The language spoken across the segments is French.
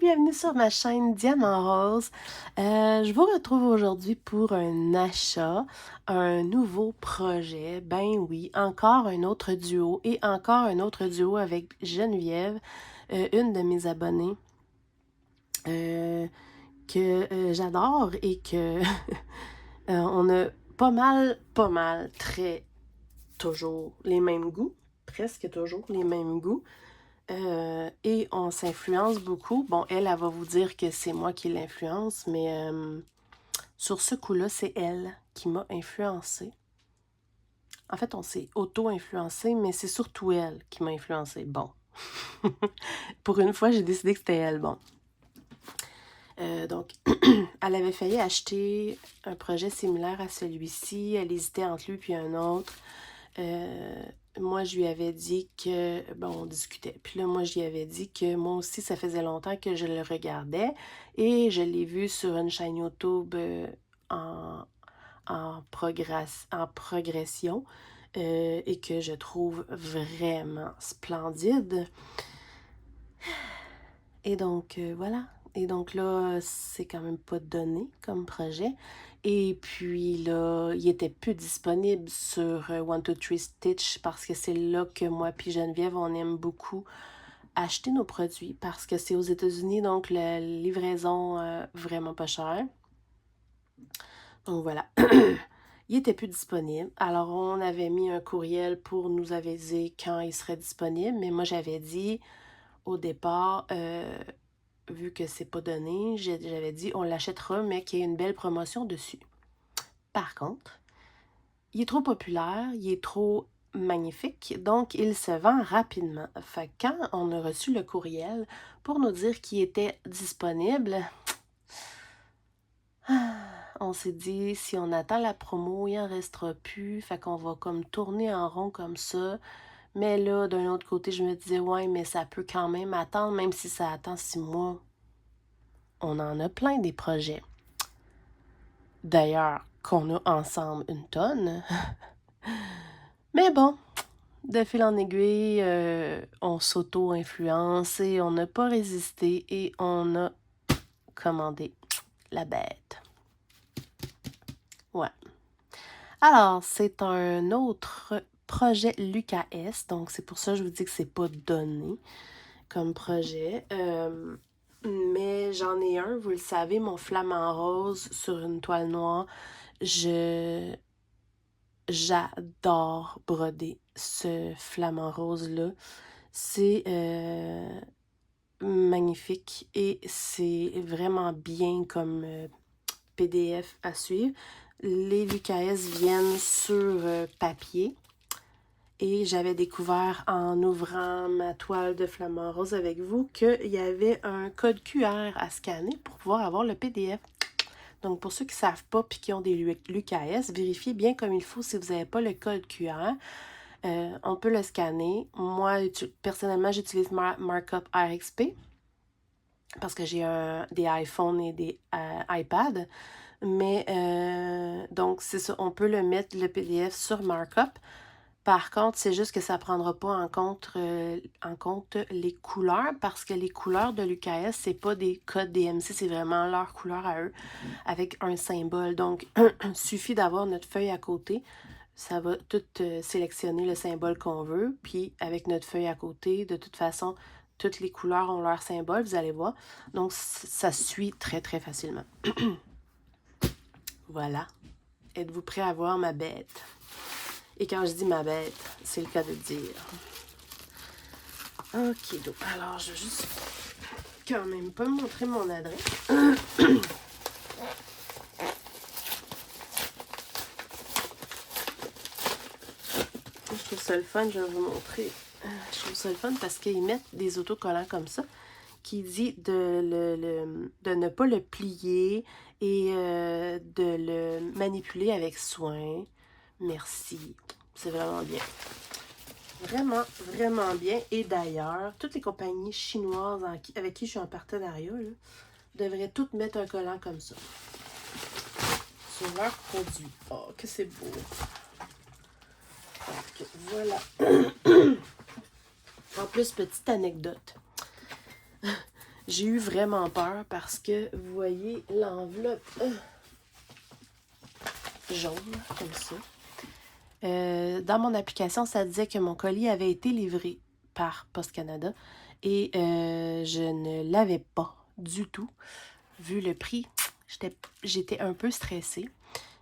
bienvenue sur ma chaîne Diamant Rose. Je vous retrouve aujourd'hui pour un achat, un nouveau projet. Ben oui, encore un autre duo et encore un autre duo avec Geneviève, une de mes abonnées que j'adore et que on a très toujours les mêmes goûts, presque toujours les mêmes goûts. Et on s'influence beaucoup. Bon, elle va vous dire que c'est moi qui l'influence, mais sur ce coup-là, c'est elle qui m'a influencée. En fait, on s'est auto-influencé, mais c'est surtout elle qui m'a influencée. Bon. Pour une fois, j'ai décidé que c'était elle. Bon. Donc, elle avait failli acheter un projet similaire à celui-ci. Elle hésitait entre lui puis un autre. Moi, je lui avais dit que... Bon, on discutait. Puis là, moi, je lui avais dit que moi aussi, ça faisait longtemps que je le regardais. Et je l'ai vu sur une chaîne YouTube en, en progression. Et que je trouve vraiment splendide. Et donc, voilà. Et donc là, c'est quand même pas donné comme projet. Et puis là, il était plus disponible sur 123 Stitch parce que c'est là que moi puis Geneviève, on aime beaucoup acheter nos produits parce que c'est aux États-Unis, donc la livraison vraiment pas chère. Donc voilà. Il était plus disponible. Alors, on avait mis un courriel pour nous aviser quand il serait disponible, mais moi, j'avais dit au départ, vu que c'est pas donné, j'avais dit on l'achètera, mais qu'il y ait une belle promotion dessus. Par contre, il est trop populaire, il est trop magnifique, donc il se vend rapidement. Fait que quand on a reçu le courriel pour nous dire qu'il était disponible, on s'est dit si on attend la promo, il en restera plus, fait qu'on va comme tourner en rond comme ça. Mais là, d'un autre côté, je me disais ouais, mais ça peut quand même attendre, même si ça attend 6 mois. On en a plein des projets. D'ailleurs, qu'on a ensemble une tonne. Mais bon, de fil en aiguille, on s'auto-influence et on n'a pas résisté et on a commandé la bête. Ouais. Alors, c'est un autre projet Lucas S. Donc, c'est pour ça que je vous dis que c'est pas donné comme projet. Mais j'en ai un, vous le savez, mon flamant rose sur une toile noire. J'adore broder ce flamant rose-là. C'est magnifique et c'est vraiment bien comme PDF à suivre. Les VKS viennent sur papier et j'avais découvert en ouvrant ma toile de flamant rose avec vous qu'il y avait un code QR à scanner pour pouvoir avoir le PDF. Donc, pour ceux qui ne savent pas et qui ont des l'UKS, vérifiez bien comme il faut si vous n'avez pas le code QR. On peut le scanner. Moi, personnellement, j'utilise Markup RXP parce que j'ai des iPhones et des iPads. Mais, donc, c'est ça. On peut le mettre, le PDF, sur Markup. Par contre, c'est juste que ça ne prendra pas en compte les couleurs parce que les couleurs de l'UKS, c'est pas des codes DMC, c'est vraiment leur couleur à eux avec un symbole. Donc, il suffit d'avoir notre feuille à côté. Ça va tout sélectionner le symbole qu'on veut. Puis, avec notre feuille à côté, de toute façon, toutes les couleurs ont leur symbole, vous allez voir. Donc, ça suit très, très facilement. Voilà. Êtes-vous prêts à voir ma bête? Et quand je dis ma bête, c'est le cas de dire. Ok, donc, alors je vais juste quand même pas montrer mon adresse. Je trouve ça le fun, je vais vous montrer. Je trouve ça le fun parce qu'ils mettent des autocollants comme ça qui dit de ne pas le plier et de le manipuler avec soin. Merci. C'est vraiment bien. Vraiment, vraiment bien. Et d'ailleurs, toutes les compagnies chinoises avec qui je suis en partenariat là, devraient toutes mettre un collant comme ça sur leurs produits. Oh, que c'est beau. Donc, voilà. En plus, petite anecdote. J'ai eu vraiment peur parce que, vous voyez, l'enveloppe jaune, comme ça. Dans mon application, ça disait que mon colis avait été livré par Post Canada et je ne l'avais pas du tout. Vu le prix, j'étais un peu stressée.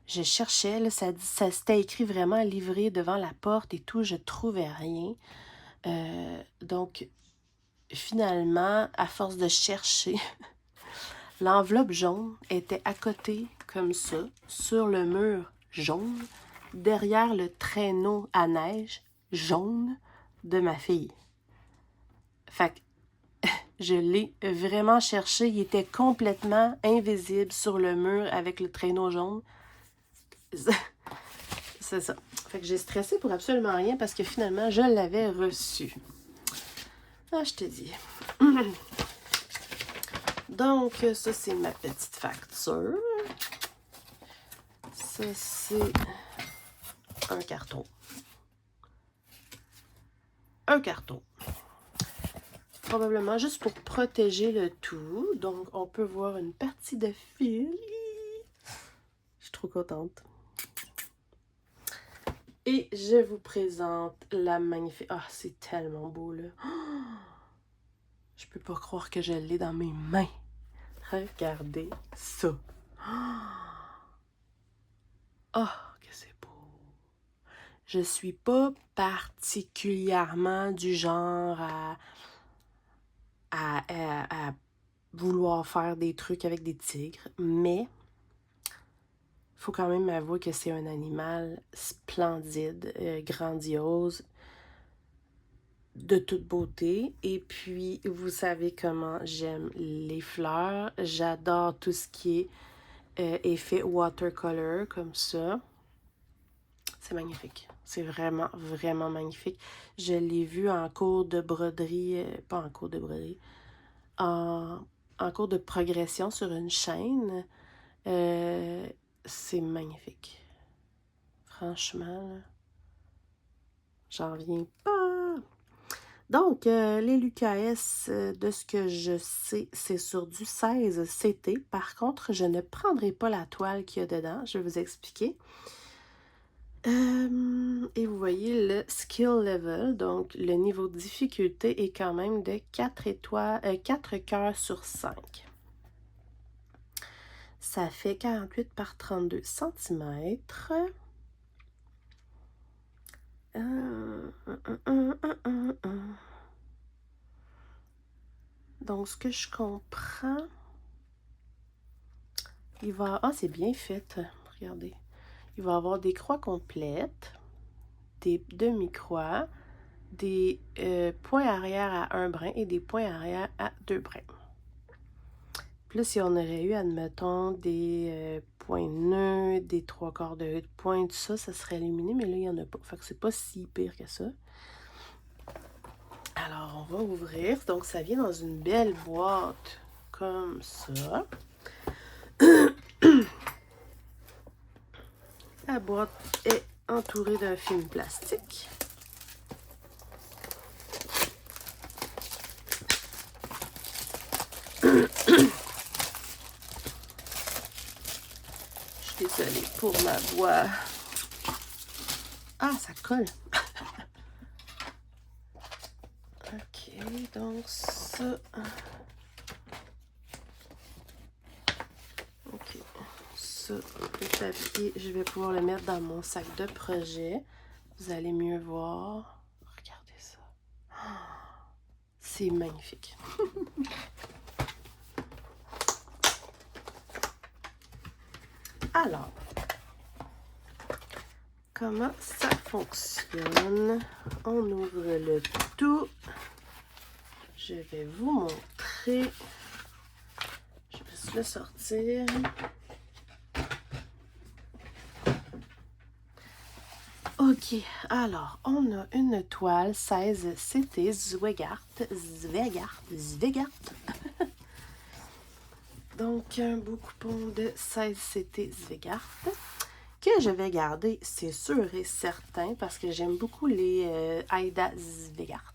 Je cherchais, là, ça s'était écrit vraiment livré devant la porte et tout, je trouvais rien. Donc, finalement, à force de chercher, l'enveloppe jaune était à côté, comme ça, sur le mur jaune, derrière le traîneau à neige jaune de ma fille. Fait que je l'ai vraiment cherché. Il était complètement invisible sur le mur avec le traîneau jaune. C'est ça. Fait que j'ai stressé pour absolument rien parce que finalement, je l'avais reçu. Ah, je te dis. Donc, ça, c'est ma petite facture. Ça, c'est un carton. Un carton. Probablement juste pour protéger le tout. Donc, on peut voir une partie de fil. Je suis trop contente. Et je vous présente la magnifique... Ah, c'est tellement beau, là. Oh, je peux pas croire que je l'ai dans mes mains. Regardez ça. Oh, que c'est beau. Je suis pas particulièrement du genre à vouloir faire des trucs avec des tigres, mais faut quand même avouer que c'est un animal splendide, grandiose, de toute beauté. Et puis, vous savez comment j'aime les fleurs. J'adore tout ce qui est effet watercolor, comme ça. C'est magnifique. C'est vraiment, vraiment magnifique. Je l'ai vu en cours de broderie, pas en cours de broderie, en cours de progression sur une chaîne. C'est magnifique. Franchement, là, j'en reviens pas. Donc, les l'UKS, de ce que je sais, c'est sur du 16 CT. Par contre, je ne prendrai pas la toile qu'il y a dedans. Je vais vous expliquer. Et vous voyez le skill level, donc le niveau de difficulté est quand même de 4 cœurs sur 5. Ça fait 48 par 32 cm. Donc, ce que je comprends, il va... Ah, c'est bien fait, regardez. Il va y avoir des croix complètes, des demi-croix, des points arrière à 1 brin et des points arrière à 2 brins. Puis là, si on aurait eu, admettons, des points nœuds, des 3/4 de points, tout ça, ça serait éliminé, mais là, il n'y en a pas. Fait que c'est pas si pire que ça. Alors, on va ouvrir. Donc, ça vient dans une belle boîte comme ça. La boîte est entourée d'un film plastique. Je suis désolée pour ma voix. Ah, ça colle. Ok, donc ça... Ok, ça, le papier, je vais pouvoir le mettre dans mon sac de projet. Vous allez mieux voir. Regardez ça. C'est magnifique. Alors, comment ça fonctionne? On ouvre le tout. Je vais vous montrer. Je vais juste le sortir. Ok, alors, on a une toile 16 CT Zweigart. Donc, un beau coupon de 16 CT Zweigart que je vais garder, c'est sûr et certain, parce que j'aime beaucoup les Aida Zweigart.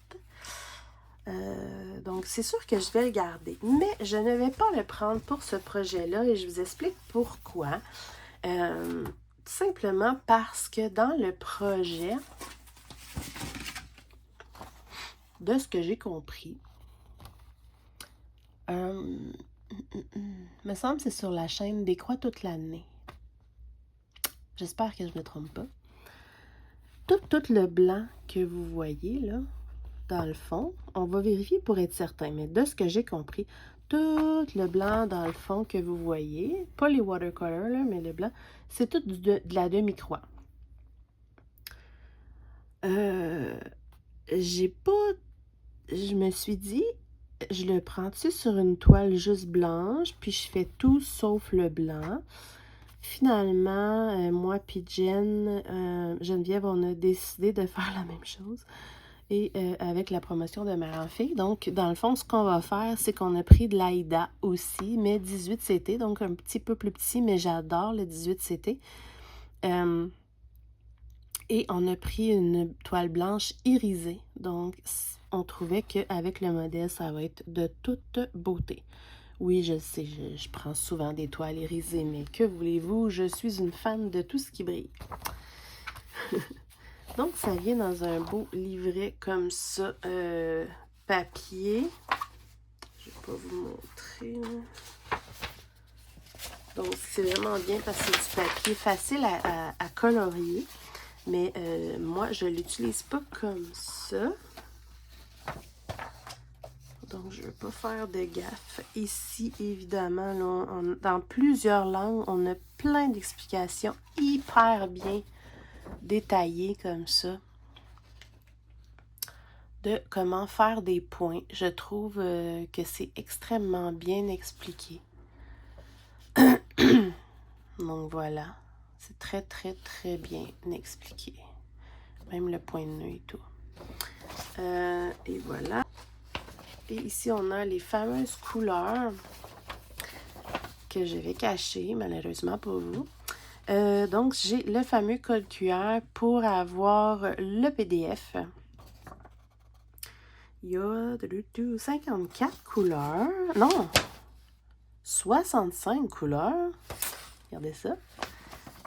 Donc, c'est sûr que je vais le garder. Mais je ne vais pas le prendre pour ce projet-là et je vous explique pourquoi. Tout simplement parce que dans le projet, de ce que j'ai compris, me semble que c'est sur la chaîne Décroît toute l'année. J'espère que je ne me trompe pas. Tout le blanc que vous voyez, là, dans le fond, on va vérifier pour être certain, mais de ce que j'ai compris, tout le blanc dans le fond que vous voyez, pas les watercolors, là, mais le blanc, c'est tout de la demi-croix. J'ai pas... Je me suis dit, je le prends-tu sur une toile juste blanche, puis je fais tout sauf le blanc. Finalement, moi puis Geneviève, on a décidé de faire la même chose. Et avec la promotion de Mère en Fille. Donc, dans le fond, ce qu'on va faire, c'est qu'on a pris de l'Aïda aussi, mais 18 CT, donc un petit peu plus petit, mais j'adore le 18 CT. Et on a pris une toile blanche irisée. Donc, on trouvait qu'avec le modèle, ça va être de toute beauté. Oui, je sais, je prends souvent des toiles irisées, mais que voulez-vous, je suis une fan de tout ce qui brille. Donc, ça vient dans un beau livret comme ça, papier. Je ne vais pas vous montrer. Là. Donc, c'est vraiment bien parce que c'est du papier facile à colorier. Mais moi, je ne l'utilise pas comme ça. Donc, je ne veux pas faire de gaffe. Ici, évidemment, là, dans plusieurs langues, on a plein d'explications hyper bien détaillées comme ça. De comment faire des points. Je trouve que c'est extrêmement bien expliqué. Donc, voilà. C'est très, très, très bien expliqué. Même le point de nœud et tout. Et voilà. Et ici, on a les fameuses couleurs que je vais cacher, malheureusement pour vous. Donc, j'ai le fameux code QR pour avoir le PDF. Il y a 54 couleurs. Non, 65 couleurs. Regardez ça.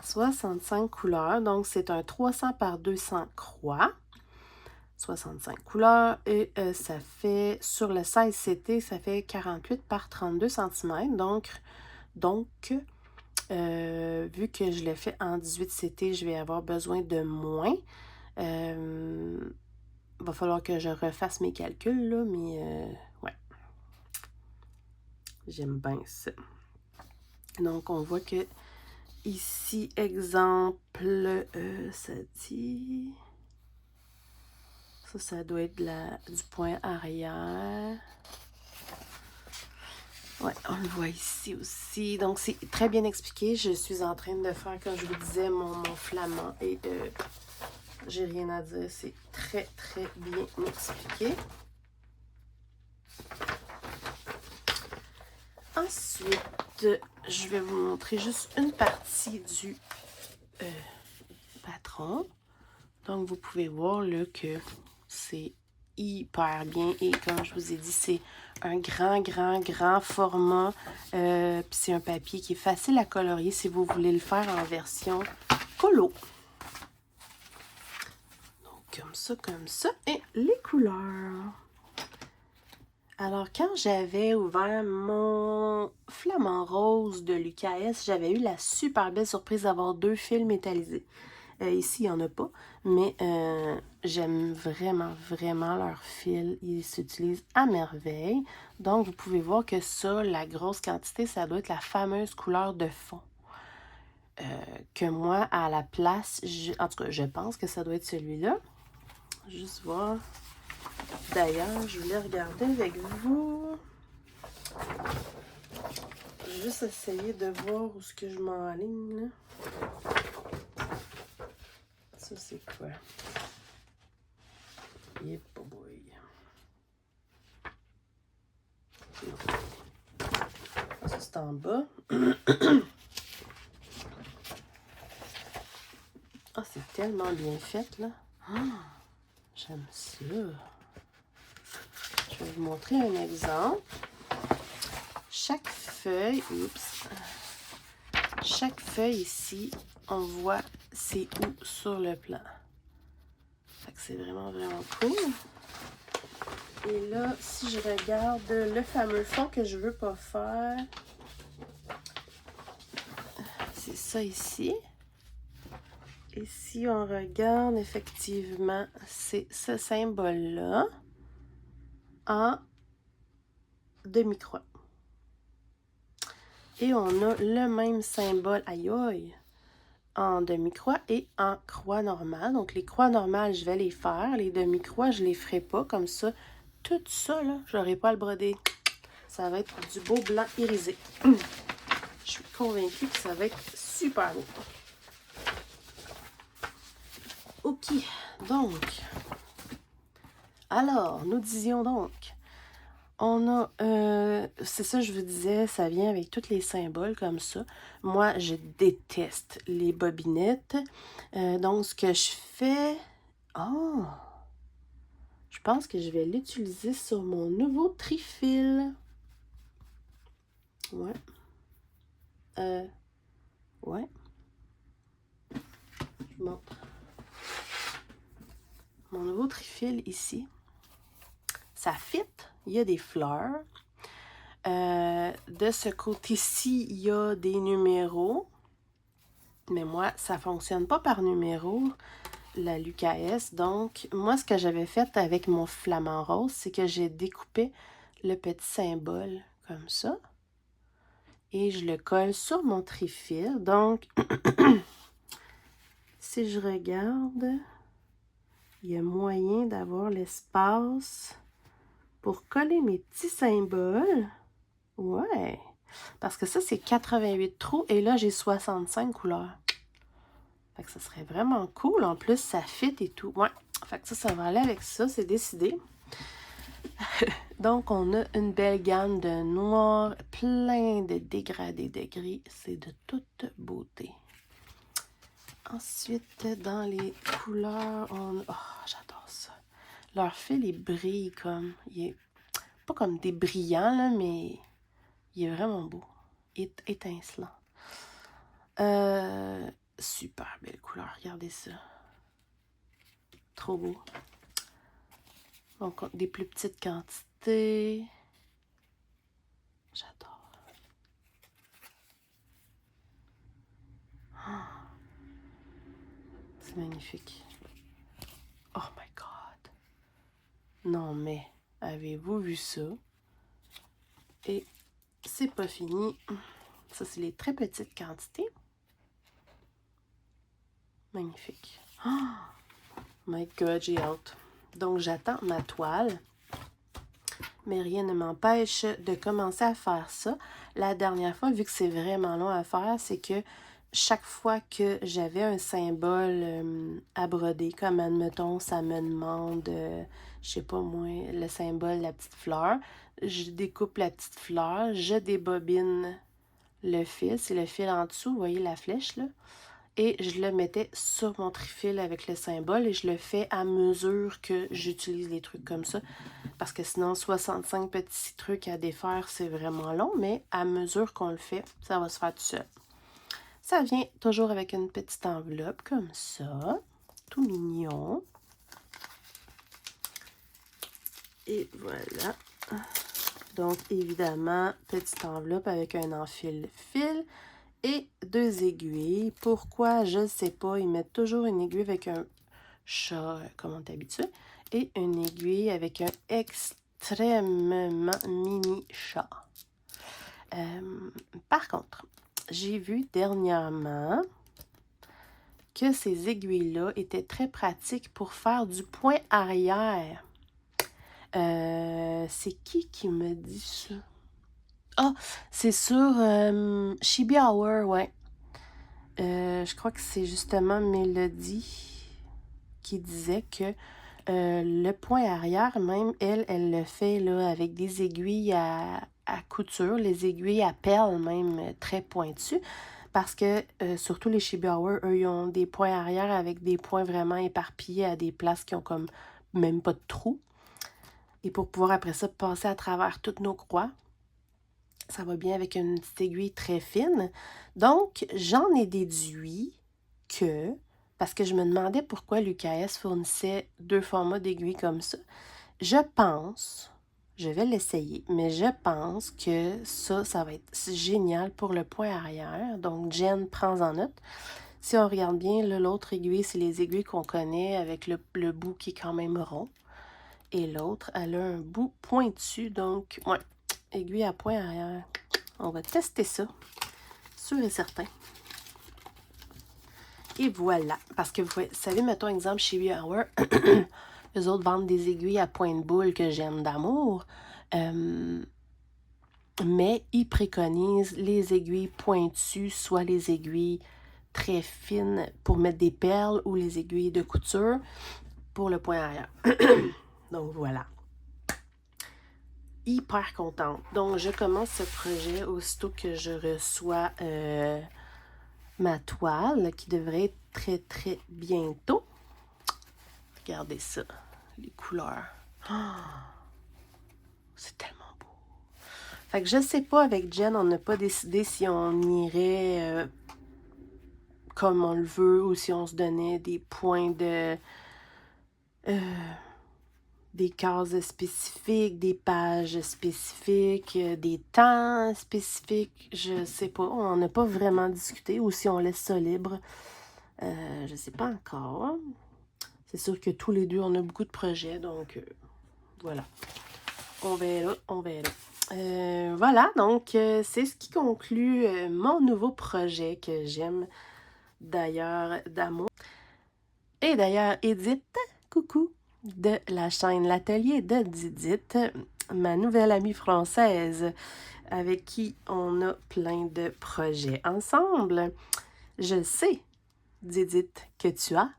65 couleurs. Donc, c'est un 300 par 200 croix. 65 couleurs. Et ça fait, sur le 16 CT, ça fait 48 par 32 cm. Donc vu que je l'ai fait en 18 CT, je vais avoir besoin de moins. Va falloir que je refasse mes calculs, là, mais ouais. J'aime bien ça. Donc, on voit que ici, exemple, ça dit... Ça doit être du point arrière. Ouais, on le voit ici aussi. Donc, c'est très bien expliqué. Je suis en train de faire, comme je vous disais, mon flamand. Et j'ai rien à dire. C'est très, très bien expliqué. Ensuite, je vais vous montrer juste une partie du patron. Donc, vous pouvez voir là que c'est hyper bien. Et comme je vous ai dit, c'est un grand format. Puis c'est un papier qui est facile à colorier si vous voulez le faire en version colo. Donc, comme ça. Et les couleurs. Alors, quand j'avais ouvert mon flamant rose de l'UQAS, j'avais eu la super belle surprise d'avoir 2 fils métallisés. Ici, il n'y en a pas, mais j'aime vraiment leur fil. Ils s'utilisent à merveille. Donc, vous pouvez voir que ça, la grosse quantité, ça doit être la fameuse couleur de fond. Que moi, à la place, en tout cas, je pense que ça doit être celui-là. Juste voir. D'ailleurs, je voulais regarder avec vous. Je vais juste essayer de voir où est-ce que je m'enligne, là. Ça, c'est quoi? Yep, oh boy. Ça, c'est en bas. Ah, c'est tellement bien fait, là. Ah, j'aime ça. Je vais vous montrer un exemple. Chaque feuille ici, on voit c'est où sur le plan. Fait que c'est vraiment cool. Et là, si je regarde le fameux fond que je veux pas faire, c'est ça ici. Et si on regarde, effectivement, c'est ce symbole-là en demi-croix. Et on a le même symbole, aïe aïe, en demi-croix et en croix normale. Donc, les croix normales, je vais les faire. Les demi-croix, je les ferai pas. Comme ça, tout ça, là, je n'aurai pas à le broder. Ça va être du beau blanc irisé. Je suis convaincue que ça va être super beau. OK, donc, alors, nous disions donc, on a, c'est ça je vous disais, ça vient avec tous les symboles comme ça. Moi, je déteste les bobinettes. Donc, ce que je fais, oh, je pense que je vais l'utiliser sur mon nouveau trifil. Ouais. Ouais. Je vous montre. Mon nouveau trifil ici, ça fit, il y a des fleurs. De ce côté-ci, il y a des numéros. Mais moi, ça ne fonctionne pas par numéro, la l'UKS. Donc, moi, ce que j'avais fait avec mon flamant rose, c'est que j'ai découpé le petit symbole comme ça. Et je le colle sur mon trifil. Donc, si je regarde, il y a moyen d'avoir l'espace pour coller mes petits symboles. Ouais. Parce que ça, c'est 88 trous et là, j'ai 65 couleurs. Fait que ça serait vraiment cool. En plus, ça fit et tout. Ouais. Fait que ça va aller avec ça. C'est décidé. Donc, on a une belle gamme de noir, plein de dégradés de gris. C'est de toute beauté. Ensuite, dans les couleurs, on a... Oh, j'adore ça. Leur fil, il brille comme... Il est pas comme des brillants, là, mais il est vraiment beau. Étincelant. Super belle couleur. Regardez ça. Trop beau. Donc, des plus petites quantités. J'adore. Oh, c'est magnifique. Oh my God. Non, mais avez-vous vu ça? Et c'est pas fini. Ça, c'est les très petites quantités. Magnifique. Oh my God, j'ai hâte. Donc, j'attends ma toile. Mais rien ne m'empêche de commencer à faire ça. La dernière fois, vu que c'est vraiment long à faire, c'est que chaque fois que j'avais un symbole à broder, comme admettons, ça me demande, je sais pas moi, le symbole, la petite fleur, je découpe la petite fleur, je débobine le fil, c'est le fil en dessous, vous voyez la flèche là, et je le mettais sur mon trifil avec le symbole et je le fais à mesure que j'utilise les trucs comme ça. Parce que sinon, 65 petits trucs à défaire, c'est vraiment long, mais à mesure qu'on le fait, ça va se faire tout seul. Ça vient toujours avec une petite enveloppe comme ça, tout mignon. Et voilà. Donc, évidemment, petite enveloppe avec un enfile-fil et 2 aiguilles. Pourquoi? Je ne sais pas. Ils mettent toujours une aiguille avec un chat, comme on est habitué, et une aiguille avec un extrêmement mini chat. Par contre, j'ai vu dernièrement que ces aiguilles-là étaient très pratiques pour faire du point arrière. C'est qui me dit ça? Ah, c'est sur Chibi Hour, ouais. Je crois que c'est justement Mélodie qui disait que le point arrière, même, elle le fait là, avec des aiguilles à couture, les aiguilles à perles même très pointues. Parce que surtout les Chibi Hour, eux, ils ont des points arrière avec des points vraiment éparpillés à des places qui ont comme même pas de trous. Et pour pouvoir après ça passer à travers toutes nos croix, ça va bien avec une petite aiguille très fine. Donc, j'en ai déduit que, parce que je me demandais pourquoi l'UKS fournissait 2 formats d'aiguilles comme ça, je pense, je vais l'essayer, mais je pense que ça va être génial pour le point arrière. Donc, Jen, prends-en note. Si on regarde bien, l'autre aiguille, c'est les aiguilles qu'on connaît avec le bout qui est quand même rond. Et l'autre, elle a un bout pointu, donc, ouais, aiguille à point arrière. On va tester ça, sûr et certain. Et voilà, parce que vous savez, mettons exemple chez Hour, eux autres vendent des aiguilles à point de boule que j'aime d'amour, mais ils préconisent les aiguilles pointues, soit les aiguilles très fines pour mettre des perles ou les aiguilles de couture pour le point arrière. Donc voilà. Hyper contente. Donc je commence ce projet aussitôt que je reçois ma toile qui devrait être très très bientôt. Regardez ça, les couleurs. Oh, c'est tellement beau. Fait que je sais pas, avec Jen, on n'a pas décidé si on irait comme on le veut ou si on se donnait des points de... des cases spécifiques, des pages spécifiques, des temps spécifiques. Je sais pas, on n'a pas vraiment discuté ou si on laisse ça libre. Je sais pas encore. C'est sûr que tous les deux, on a beaucoup de projets, donc voilà. On verra, on verra. Voilà, donc c'est ce qui conclut mon nouveau projet que j'aime d'ailleurs d'amour. Et d'ailleurs, Edith, coucou, de la chaîne L'Atelier de Didith, ma nouvelle amie française avec qui on a plein de projets ensemble. Je sais, Didith, que tu as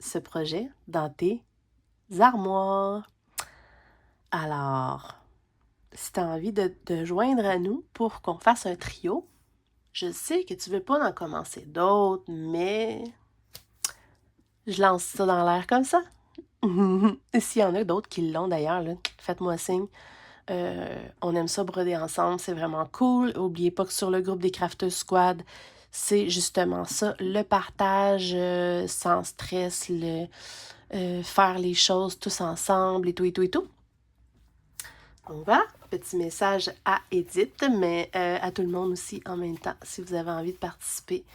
ce projet dans tes armoires. Alors, si tu as envie de te joindre à nous pour qu'on fasse un trio, je sais que tu ne veux pas en commencer d'autres, mais je lance ça dans l'air comme ça. S'il y en a d'autres qui l'ont d'ailleurs, faites-moi signe. On aime ça broder ensemble, c'est vraiment cool. N'oubliez pas que sur le groupe des Crafters Squad, c'est justement ça, le partage sans stress, faire les choses tous ensemble et tout et tout et tout. Donc voilà, petit message à Edith, mais à tout le monde aussi en même temps, si vous avez envie de participer.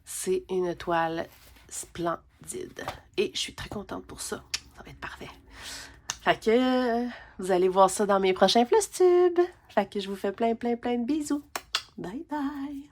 C'est une toile splendide. Et je suis très contente pour ça. Ça va être parfait. Fait que vous allez voir ça dans mes prochains Flosstubes. Fait que je vous fais plein de bisous. Bye bye!